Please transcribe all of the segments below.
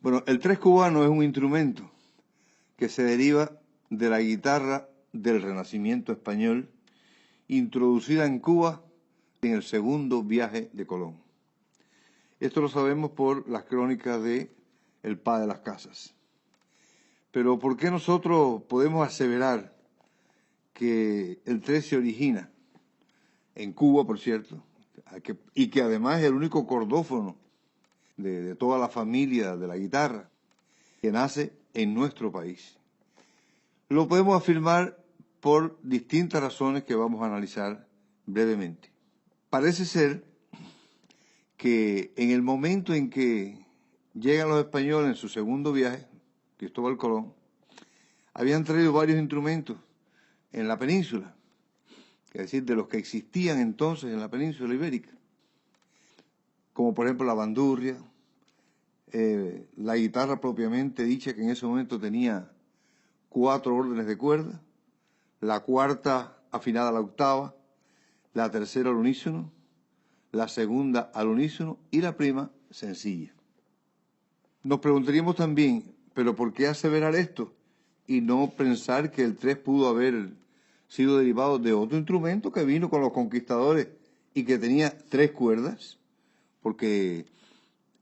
Bueno, el tres cubano es un instrumento que se deriva de la guitarra del Renacimiento español, introducida en Cuba en el segundo viaje de Colón. Esto lo sabemos por las crónicas de El Pa de las Casas. Pero ¿por qué nosotros podemos aseverar que el tres se origina en Cuba, por cierto, y que además es el único cordófono de toda la familia de la guitarra que nace en nuestro país? Lo podemos afirmar por distintas razones que vamos a analizar brevemente. Parece ser que en el momento en que llegan los españoles en su segundo viaje, Cristóbal Colón, habían traído varios instrumentos en la península, es decir, de los que existían entonces en la península ibérica, como por ejemplo la bandurria, la guitarra propiamente dicha, que en ese momento tenía 4 órdenes de cuerda, la cuarta afinada a la octava, la tercera al unísono, la segunda al unísono y la prima sencilla. Nos preguntaríamos también, ¿pero por qué aseverar esto y no pensar que el tres pudo haber sido derivado de otro instrumento que vino con los conquistadores y que tenía 3 cuerdas? Porque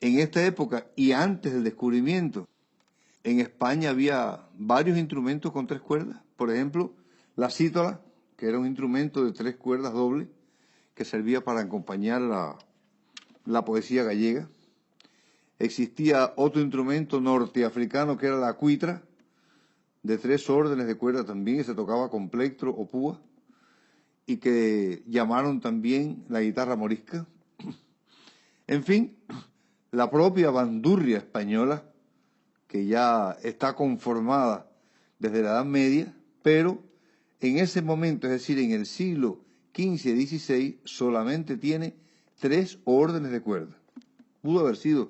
en esta época y antes del descubrimiento, en España había varios instrumentos con 3 cuerdas. Por ejemplo, la cítola, que era un instrumento de 3 cuerdas doble, que servía para acompañar la poesía gallega. Existía otro instrumento norteafricano que era la cuitra, de 3 órdenes de cuerda también, que se tocaba con plectro o púa, y que llamaron también la guitarra morisca. En fin, la propia bandurria española, que ya está conformada desde la Edad Media, pero en ese momento, es decir, en el siglo XV y XVI, solamente tiene 3 órdenes de cuerda. Pudo haber sido,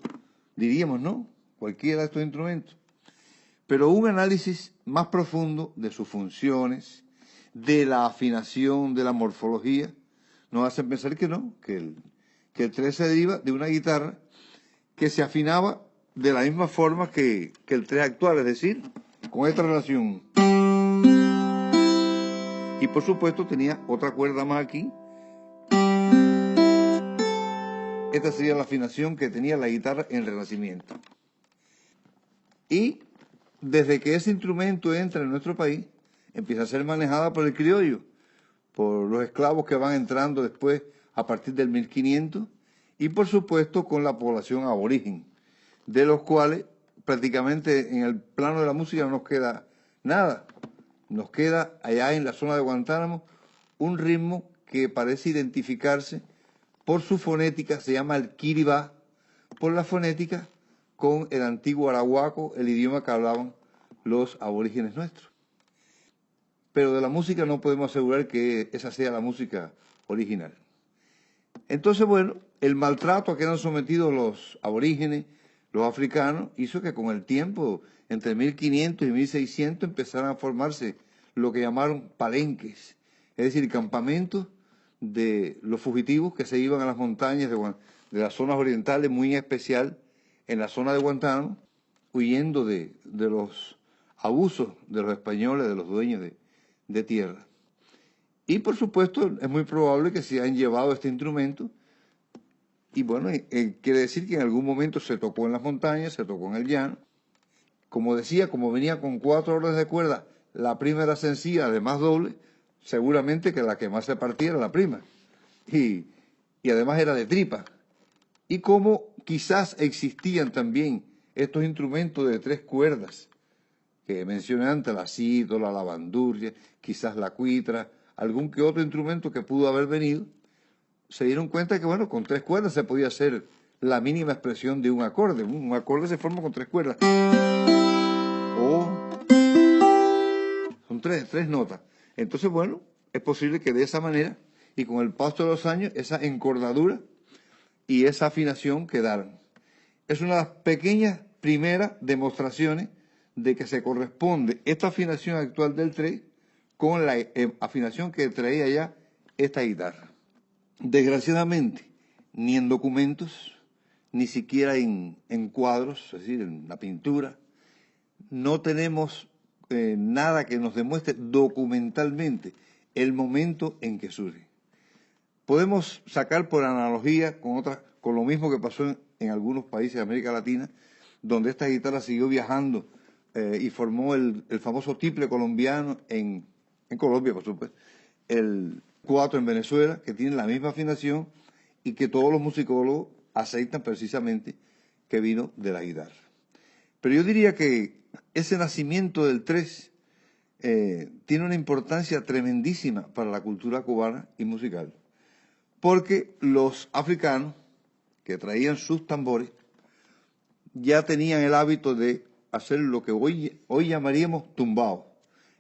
diríamos, ¿no?, cualquiera de estos instrumentos. Pero un análisis más profundo de sus funciones, de la afinación, de la morfología, nos hace pensar que no, que el tres se deriva de una guitarra que se afinaba de la misma forma que el tres actual, es decir, con esta relación. Y por supuesto tenía otra cuerda más aquí. Esta sería la afinación que tenía la guitarra en el Renacimiento. Y desde que ese instrumento entra en nuestro país, empieza a ser manejada por el criollo, por los esclavos que van entrando después a partir del 1500, y por supuesto con la población aborigen, de los cuales prácticamente en el plano de la música no nos queda nada. Nos queda allá en la zona de Guantánamo un ritmo que parece identificarse por su fonética, se llama el kiribá, por la fonética con el antiguo arahuaco, el idioma que hablaban los aborígenes nuestros. Pero de la música no podemos asegurar que esa sea la música original. Entonces, bueno, el maltrato a que eran sometidos los aborígenes, los africanos, hizo que con el tiempo, entre 1500 y 1600, empezaran a formarse lo que llamaron palenques, es decir, campamentos de los fugitivos que se iban a las montañas de las zonas orientales, muy en especial en la zona de Guantánamo, huyendo de los abusos de los españoles, de los dueños de tierra. Y por supuesto es muy probable que se hayan llevado este instrumento y bueno, quiere decir que en algún momento se tocó en las montañas, se tocó en el llano. Como decía, como venía con 4 órdenes de cuerda, la prima era sencilla, además doble, seguramente que la que más se partía era la prima. Y además era de tripa. Y como quizás existían también estos instrumentos de 3 cuerdas, que mencioné antes, la cítola, la bandurria, quizás la cuitra, algún que otro instrumento que pudo haber venido, se dieron cuenta que, bueno, con 3 cuerdas se podía hacer la mínima expresión de un acorde. Un acorde se forma con 3 cuerdas. Son tres notas. Entonces, bueno, es posible que de esa manera, y con el paso de los años, esa encordadura y esa afinación quedaran. Es una de las pequeñas primeras demostraciones de que se corresponde esta afinación actual del tres con la afinación que traía ya esta guitarra. Desgraciadamente, ni en documentos, ni siquiera en cuadros, es decir, en la pintura. No tenemos nada que nos demuestre documentalmente el momento en que surge. Podemos sacar por analogía con lo mismo que pasó en algunos países de América Latina, donde esta guitarra siguió viajando y formó el famoso tiple colombiano en Colombia, por supuesto, el cuatro en Venezuela, que tiene la misma afinación y que todos los musicólogos aceptan precisamente que vino de la guitarra. Pero yo diría que ese nacimiento del tres tiene una importancia tremendísima para la cultura cubana y musical, porque los africanos que traían sus tambores ya tenían el hábito de hacer lo que hoy llamaríamos tumbado,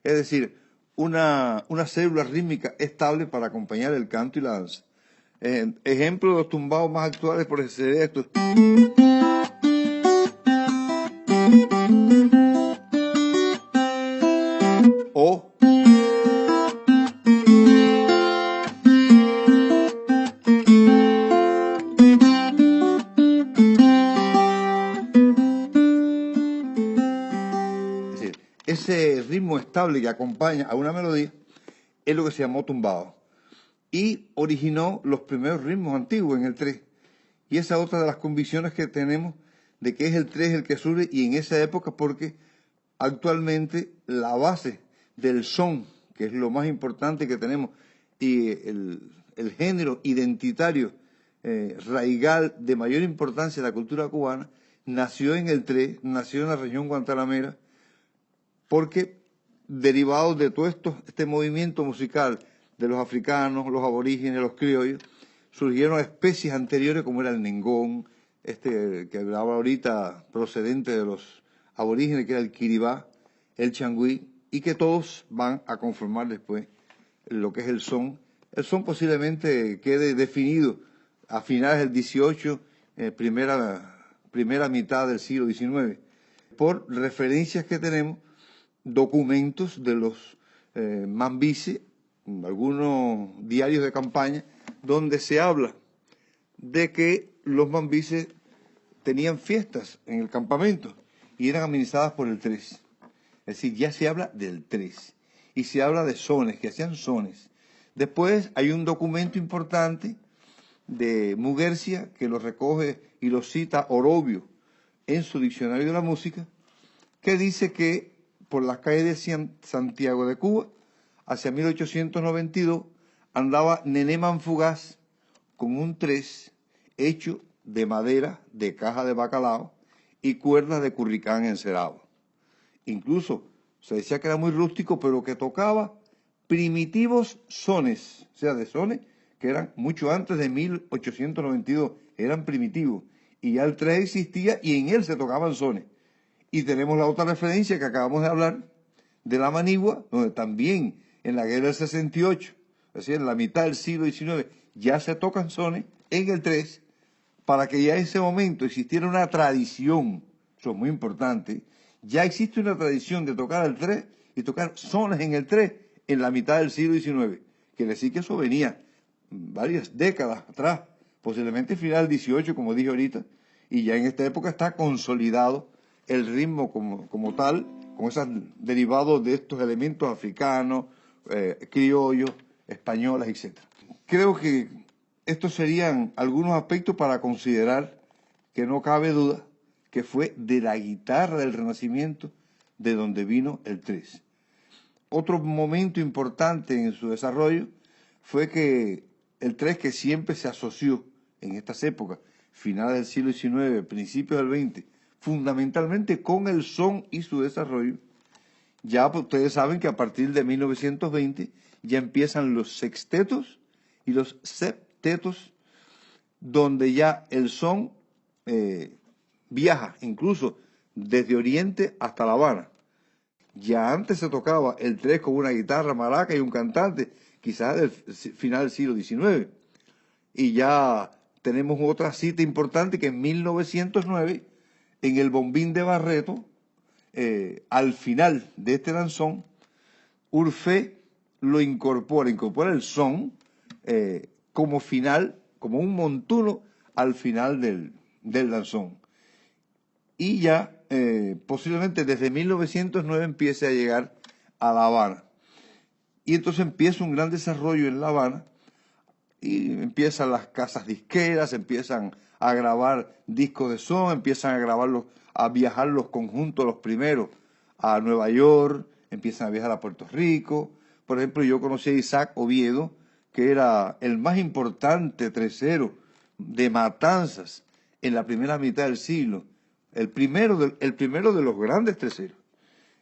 es decir, una célula rítmica estable para acompañar el canto y la danza. Ejemplo de los tumbados más actuales por ser estos. O es decir, ese ritmo estable que acompaña a una melodía es lo que se llamó tumbado y originó los primeros ritmos antiguos en el tres. Y esa es otra de las convicciones que tenemos de que es el tres el que surge y en esa época, porque actualmente la base del son, que es lo más importante que tenemos, y el género identitario raigal de mayor importancia en la cultura cubana, nació en el tres, nació en la región guantanamera, porque derivado de todo este movimiento musical de los africanos, los aborígenes, los criollos, surgieron especies anteriores como era el nengón, que hablaba ahorita procedente de los aborígenes, que era el kiribá, el changüí, y que todos van a conformar después lo que es el son. El son posiblemente quede definido a finales del XVIII, primera mitad del siglo XIX, por referencias que tenemos, documentos de los mambises, algunos diarios de campaña, donde se habla de que los mambises tenían fiestas en el campamento y eran administradas por el tres. Es decir, ya se habla del tres y se habla de sones, que hacían sones. Después hay un documento importante de Muguercia que lo recoge y lo cita Orobio en su diccionario de la música, que dice que por las calles de Santiago de Cuba, hacia 1892, andaba Nené Manfugaz con un tres hecho de madera de caja de bacalao y cuerdas de curricán encerado. Incluso se decía que era muy rústico, pero que tocaba primitivos sones, o sea, de sones que eran mucho antes de 1892, eran primitivos. Y ya el tres existía y en él se tocaban sones. Y tenemos la otra referencia que acabamos de hablar, de la manigua, donde también en la guerra del 68, es decir, en la mitad del siglo XIX, ya se tocan sones en el tres, para que ya en ese momento existiera una tradición, eso es muy importante, ya existe una tradición de tocar el tres y tocar sones en el tres en la mitad del siglo XIX. Quiere decir que eso venía varias décadas atrás, posiblemente final del XVIII, como dije ahorita, y ya en esta época está consolidado el ritmo como tal, con esos derivados de estos elementos africanos, criollos, españolas, etc. Creo que estos serían algunos aspectos para considerar que no cabe duda que fue de la guitarra del Renacimiento de donde vino el tres. Otro momento importante en su desarrollo fue que el tres, que siempre se asoció en estas épocas, finales del siglo XIX, principios del XX, fundamentalmente con el son y su desarrollo, ya ustedes saben que a partir de 1920 ya empiezan los sextetos y los septetos, donde ya el son viaja incluso desde Oriente hasta La Habana. Ya antes se tocaba el tres con una guitarra, maraca y un cantante, quizás del final del siglo XIX. Y ya tenemos otra cita importante que en 1909, en el Bombín de Barreto, al final de este danzón, Urfé lo incorpora el son como final, como un montuno al final del danzón. Y ya posiblemente desde 1909 empiece a llegar a La Habana. Y entonces empieza un gran desarrollo en La Habana y empiezan las casas disqueras, empiezan a grabar discos de son, empiezan a grabarlos, a viajar los conjuntos, los primeros, a Nueva York, empiezan a viajar a Puerto Rico. Por ejemplo, yo conocí a Isaac Oviedo, que era el más importante tresero de Matanzas en la primera mitad del siglo, el primero de los grandes treseros,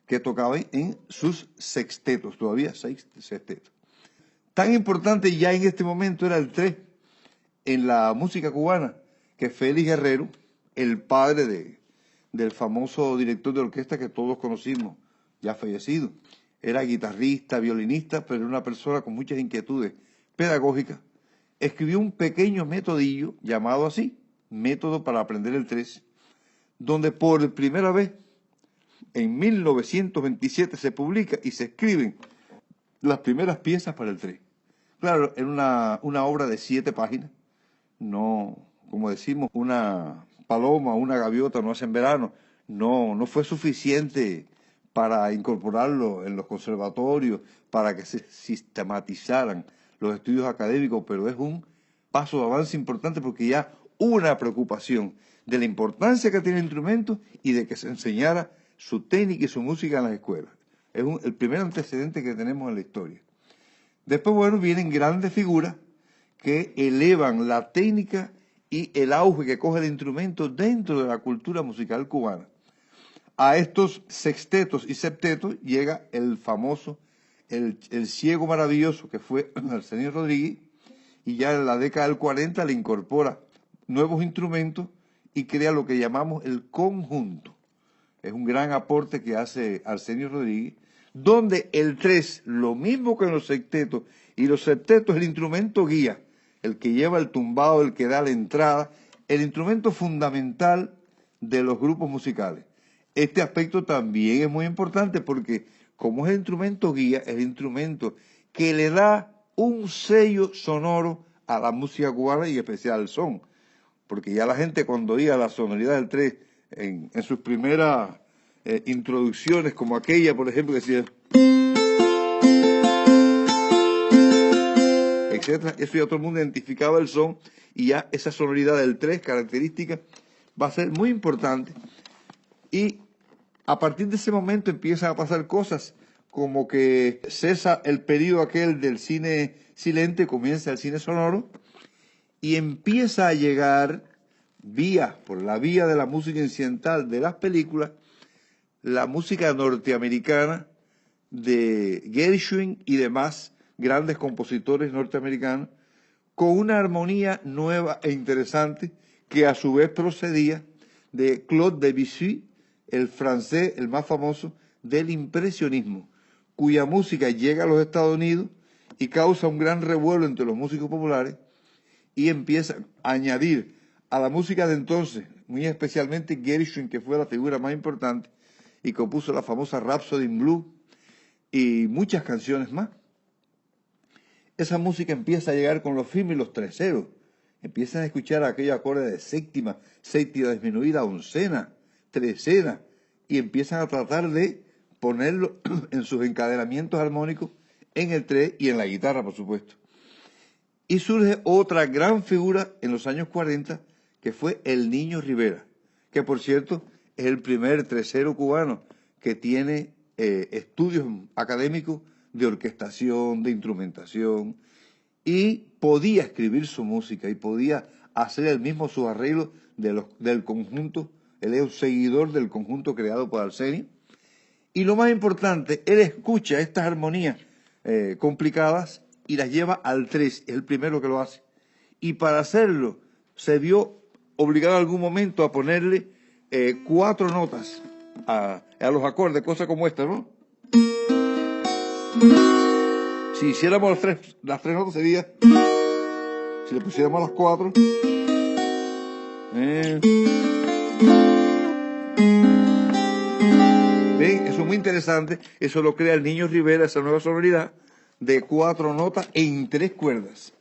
que tocaba en sus sextetos, todavía 6 sextetos. Tan importante ya en este momento era el tres en la música cubana, que Félix Herrero, el padre del famoso director de orquesta que todos conocimos, ya fallecido, era guitarrista, violinista, pero era una persona con muchas inquietudes pedagógicas, escribió un pequeño metodillo llamado así, Método para aprender el tres, donde por primera vez en 1927 se publica y se escriben las primeras piezas para el tres. Claro, era una obra de 7 páginas, no, como decimos, una paloma, una gaviota no hacen verano, no fue suficiente para incorporarlo en los conservatorios, para que se sistematizaran los estudios académicos, pero es un paso de avance importante porque ya hubo una preocupación de la importancia que tiene el instrumento y de que se enseñara su técnica y su música en las escuelas. Es el primer antecedente que tenemos en la historia. Después, bueno, vienen grandes figuras que elevan la técnica y el auge que coge el instrumento dentro de la cultura musical cubana. A estos sextetos y septetos llega el famoso, el ciego maravilloso que fue Arsenio Rodríguez, y ya en la década del 40 le incorpora nuevos instrumentos y crea lo que llamamos el conjunto. Es un gran aporte que hace Arsenio Rodríguez, donde el tres, lo mismo que en los sextetos y los septetos, el instrumento guía, el que lleva el tumbado, el que da la entrada, el instrumento fundamental de los grupos musicales. Este aspecto también es muy importante porque como es el instrumento guía, es el instrumento que le da un sello sonoro a la música cubana y en especial al son. Porque ya la gente cuando oía la sonoridad del tres en sus primeras introducciones, como aquella, por ejemplo, que decía, etcétera, eso ya todo el mundo identificaba el son y ya esa sonoridad del tres característica va a ser muy importante. Y a partir de ese momento empiezan a pasar cosas como que cesa el periodo aquel del cine silente, comienza el cine sonoro y empieza a llegar por la vía de la música incidental de las películas, la música norteamericana de Gershwin y demás grandes compositores norteamericanos, con una armonía nueva e interesante que a su vez procedía de Claude Debussy, el francés, el más famoso, del impresionismo, cuya música llega a los Estados Unidos y causa un gran revuelo entre los músicos populares y empieza a añadir a la música de entonces, muy especialmente Gershwin, que fue la figura más importante y compuso la famosa Rhapsody in Blue y muchas canciones más. Esa música empieza a llegar con los firmes y los terceros. Empiezan a escuchar aquellos acordes de séptima disminuida, oncena, trecena, y empiezan a tratar de ponerlo en sus encadenamientos armónicos en el tres y en la guitarra, por supuesto. Y surge otra gran figura en los años 40, que fue el Niño Rivera, que por cierto es el primer tresero cubano que tiene estudios académicos de orquestación, de instrumentación, y podía escribir su música y podía hacer él mismo sus arreglos del conjunto. Él es un seguidor del conjunto creado por Arsenio. Y lo más importante, él escucha estas armonías complicadas y las lleva al tres, es el primero que lo hace. Y para hacerlo se vio obligado en algún momento a ponerle 4 notas a los acordes, cosas como esta, ¿no? Si hiciéramos las tres notas sería, si le pusiéramos las 4, ¿ven? Eso es muy interesante, eso lo crea el Niño Rivera, esa nueva sonoridad de 4 notas en 3 cuerdas.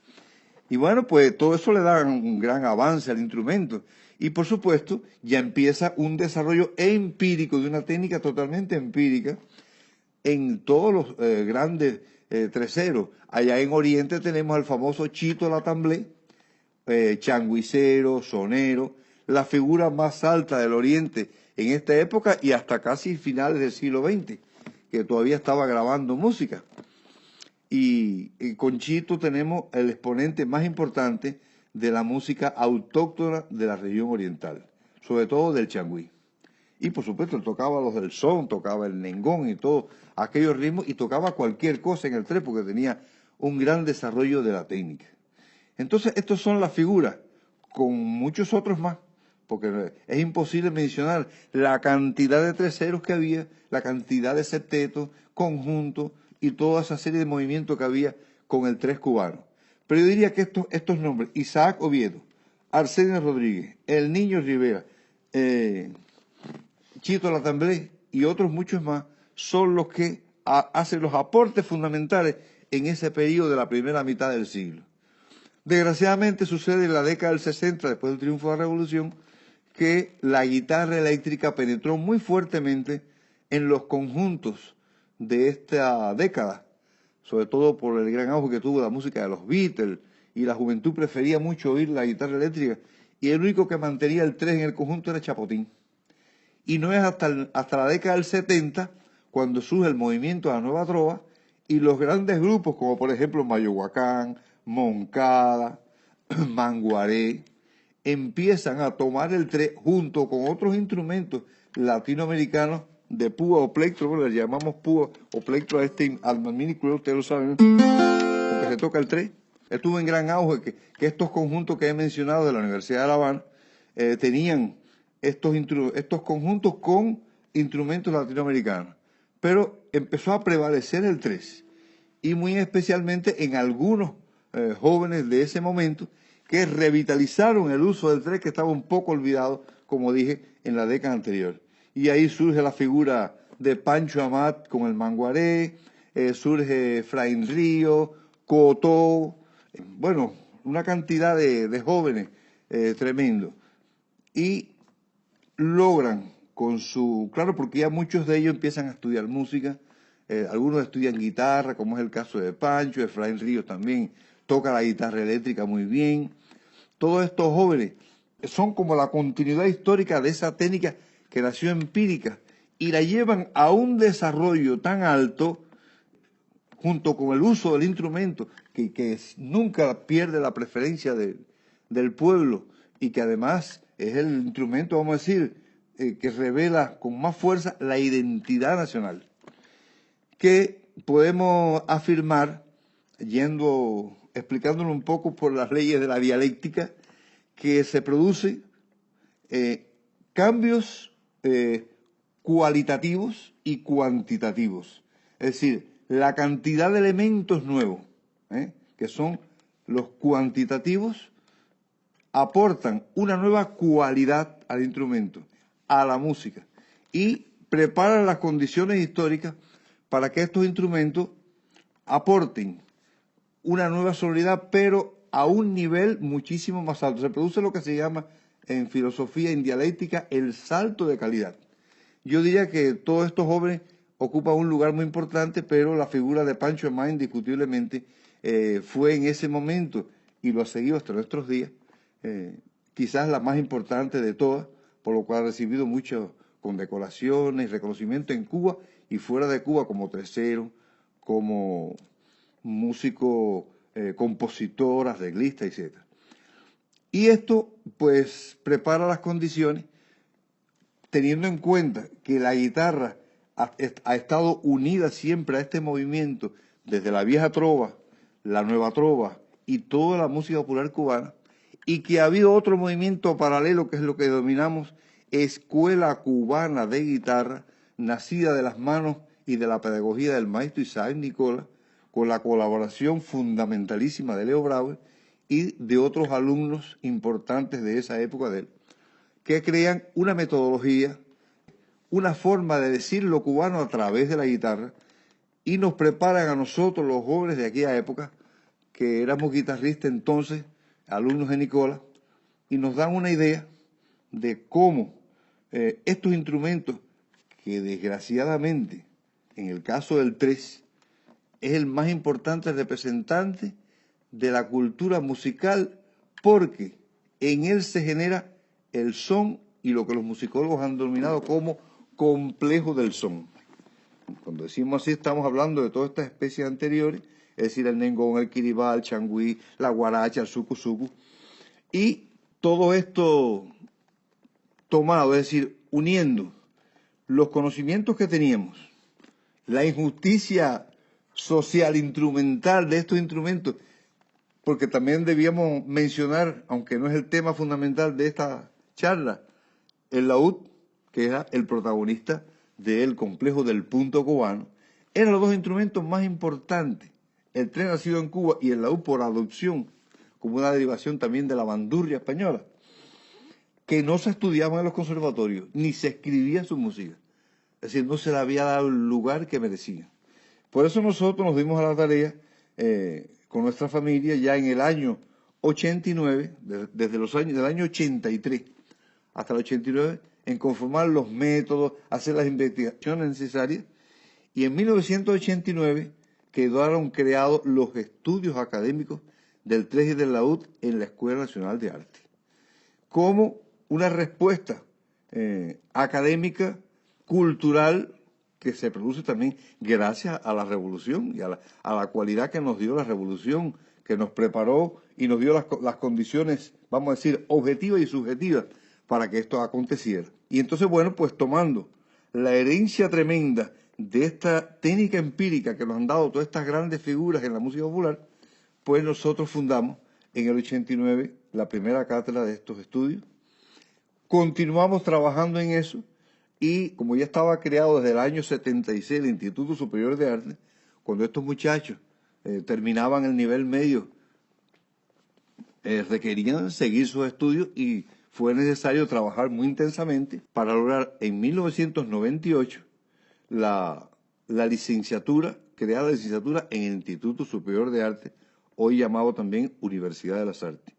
Y bueno, pues todo eso le da un gran avance al instrumento. Y por supuesto, ya empieza un desarrollo empírico de una técnica totalmente empírica en todos los grandes treseros. Allá en Oriente tenemos al famoso Chito Latamblé, changuicero, sonero, la figura más alta del Oriente en esta época y hasta casi finales del siglo XX, que todavía estaba grabando música. Y con Chito tenemos el exponente más importante de la música autóctona de la región oriental, sobre todo del changüí. Y por supuesto, él tocaba los del son, tocaba el nengón y todos aquellos ritmos, y tocaba cualquier cosa en el tres porque tenía un gran desarrollo de la técnica. Entonces, estas son las figuras, con muchos otros más, porque es imposible mencionar la cantidad de treseros que había, la cantidad de septetos, conjuntos y toda esa serie de movimientos que había con el tres cubano. Pero yo diría que estos nombres, Isaac Oviedo, Arsenio Rodríguez, El Niño Rivera, Chito Latamblé y otros muchos más, son los que hacen los aportes fundamentales en ese periodo de la primera mitad del siglo. Desgraciadamente sucede en la década del 60, después del triunfo de la Revolución, que la guitarra eléctrica penetró muy fuertemente en los conjuntos de esta década, sobre todo por el gran auge que tuvo la música de los Beatles, y la juventud prefería mucho oír la guitarra eléctrica, y el único que mantenía el tres en el conjunto era Chapotín. Y no es hasta la década del 70 cuando surge el movimiento de la Nueva Trova y los grandes grupos, como por ejemplo Mayohuacán, Moncada, Manguaré, empiezan a tomar el tres junto con otros instrumentos latinoamericanos de púa o plectro. Bueno, le llamamos púa o plectro a al minicruel, ustedes lo saben, porque se toca el tres. Estuvo en gran auge que estos conjuntos que he mencionado de la Universidad de La Habana tenían estos conjuntos con instrumentos latinoamericanos. Pero empezó a prevalecer el tres, y muy especialmente en algunos jóvenes de ese momento que revitalizaron el uso del tres, que estaba un poco olvidado, como dije, en la década anterior. Y ahí surge la figura de Pancho Amat con el manguaré, surge Efraín Río, Cotó, bueno, una cantidad de jóvenes tremendo. Y logran con claro, porque ya muchos de ellos empiezan a estudiar música, algunos estudian guitarra, como es el caso de Pancho, Efraín Ríos también toca la guitarra eléctrica muy bien. Todos estos jóvenes son como la continuidad histórica de esa técnica que nació empírica y la llevan a un desarrollo tan alto, junto con el uso del instrumento, que nunca pierde la preferencia del pueblo, y que además es el instrumento, vamos a decir, que revela con más fuerza la identidad nacional, que podemos afirmar, explicándolo un poco por las leyes de la dialéctica, que se producen cambios cualitativos y cuantitativos. Es decir, la cantidad de elementos nuevos, que son los cuantitativos, aportan una nueva cualidad al instrumento, a la música, y preparan las condiciones históricas para que estos instrumentos aporten una nueva sonoridad, pero a un nivel muchísimo más alto. Se produce lo que se llama en filosofía, en dialéctica, el salto de calidad. Yo diría que todos estos jóvenes ocupan un lugar muy importante, pero la figura de Pancho Amat indiscutiblemente fue en ese momento, y lo ha seguido hasta nuestros días, quizás la más importante de todas, por lo cual ha recibido muchas condecoraciones y reconocimiento en Cuba y fuera de Cuba, como tresero, como músico, compositor, arreglista, etc. Y esto, pues, prepara las condiciones, teniendo en cuenta que la guitarra ha estado unida siempre a este movimiento, desde la vieja trova, la nueva trova y toda la música popular cubana, y que ha habido otro movimiento paralelo, que es lo que denominamos Escuela Cubana de Guitarra, nacida de las manos y de la pedagogía del maestro Isaac Nicola, con la colaboración fundamentalísima de Leo Brauer y de otros alumnos importantes de esa época de él, que crean una metodología, una forma de decir lo cubano a través de la guitarra, y nos preparan a nosotros, los jóvenes de aquella época, que éramos guitarristas entonces, alumnos de Nicola, y nos dan una idea de cómo estos instrumentos, que desgraciadamente, en el caso del tres, es el más importante representante de la cultura musical, porque en él se genera el son y lo que los musicólogos han denominado como complejo del son. Cuando decimos así, estamos hablando de todas estas especies anteriores, es decir, el nengón, el kiribá, el changüí, la guaracha, el suku-suku, y todo esto tomado, es decir, uniendo los conocimientos que teníamos, la injusticia social, instrumental de estos instrumentos, porque también debíamos mencionar, aunque no es el tema fundamental de esta charla, el laúd, que era el protagonista del complejo del punto cubano, eran los dos instrumentos más importantes. El tres nacido en Cuba y el laúd por adopción, como una derivación también de la bandurria española, que no se estudiaban en los conservatorios, ni se escribía su música. Es decir, no se le había dado el lugar que merecían. Por eso nosotros nos dimos a la tarea con nuestra familia ya en el año 89, desde los años del año 83 hasta el 89, en conformar los métodos, hacer las investigaciones necesarias, y en 1989 quedaron creados los estudios académicos del tres y del laúd en la Escuela Nacional de Arte, como una respuesta académica, cultural, que se produce también gracias a la revolución y a la cualidad que nos dio la revolución, que nos preparó y nos dio las condiciones, vamos a decir, objetivas y subjetivas para que esto aconteciera. Y entonces, bueno, pues tomando la herencia tremenda de esta técnica empírica que nos han dado todas estas grandes figuras en la música popular, pues nosotros fundamos en el 89 la primera cátedra de estos estudios. Continuamos trabajando en eso y como ya estaba creado desde el año 76 el Instituto Superior de Arte, cuando estos muchachos terminaban el nivel medio, requerían seguir sus estudios y fue necesario trabajar muy intensamente para lograr en 1998 la licenciatura, crear la licenciatura en el Instituto Superior de Arte, hoy llamado también Universidad de las Artes.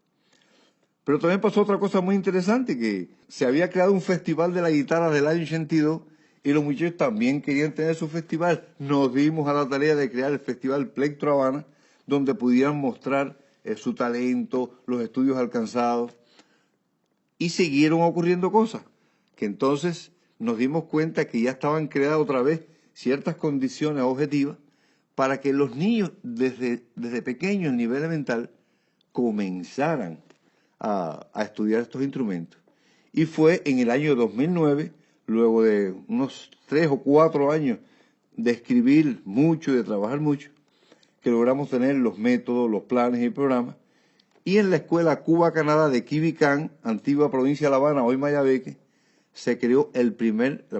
Pero también pasó otra cosa muy interesante, que se había creado un festival de la guitarra del año 82 y los muchachos también querían tener su festival. Nos dimos a la tarea de crear el Festival Plectro Habana, donde pudieran mostrar su talento, los estudios alcanzados. Y siguieron ocurriendo cosas, que entonces nos dimos cuenta que ya estaban creadas otra vez ciertas condiciones objetivas para que los niños desde pequeños en nivel elemental comenzaran a estudiar estos instrumentos. Y fue en el año 2009, luego de unos 3 o 4 años de escribir mucho y de trabajar mucho, que logramos tener los métodos, los planes y programas. Y en la escuela Cuba-Canadá de Quibicán, antigua provincia de La Habana, hoy Mayabeque, se creó la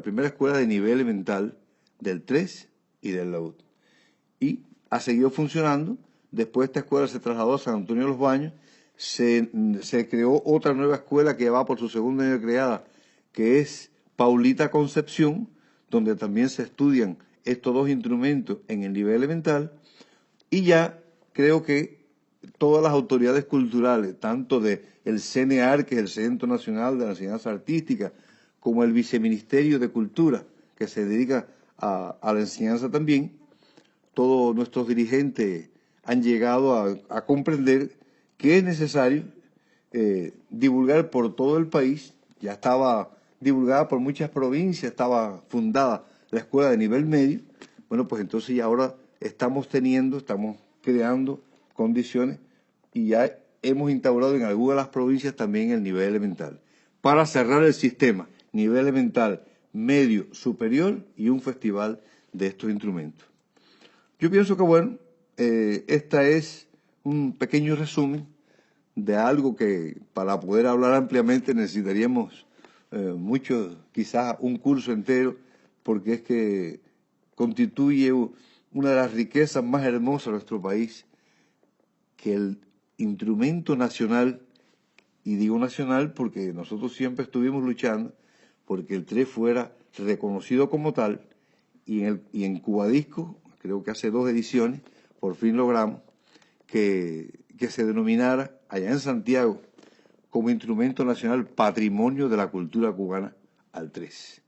primera escuela de nivel elemental del tres y del laúd. Y ha seguido funcionando. Después esta escuela se trasladó a San Antonio de los Baños. Se creó otra nueva escuela que va por su segundo año de creada, que es Paulita Concepción, donde también se estudian estos dos instrumentos en el nivel elemental. Y ya creo que todas las autoridades culturales, tanto del CNAR, que es el Centro Nacional de la Enseñanza Artística, como el Viceministerio de Cultura, que se dedica a la enseñanza también, todos nuestros dirigentes han llegado a comprender que es necesario divulgar por todo el país. Ya estaba divulgada por muchas provincias, estaba fundada la escuela de nivel medio. Bueno, pues entonces ya ahora estamos creando condiciones y ya hemos instaurado en algunas de las provincias también el nivel elemental, para cerrar el sistema, nivel elemental, medio, superior y un festival de estos instrumentos. Yo pienso que, bueno, esta es un pequeño resumen de algo que para poder hablar ampliamente necesitaríamos quizás un curso entero, porque es que constituye una de las riquezas más hermosas de nuestro país, que el instrumento nacional, y digo nacional porque nosotros siempre estuvimos luchando porque el tres fuera reconocido como tal, y en Cubadisco, creo que hace 2 ediciones, por fin logramos que se denominara allá en Santiago como Instrumento Nacional Patrimonio de la Cultura Cubana al 3.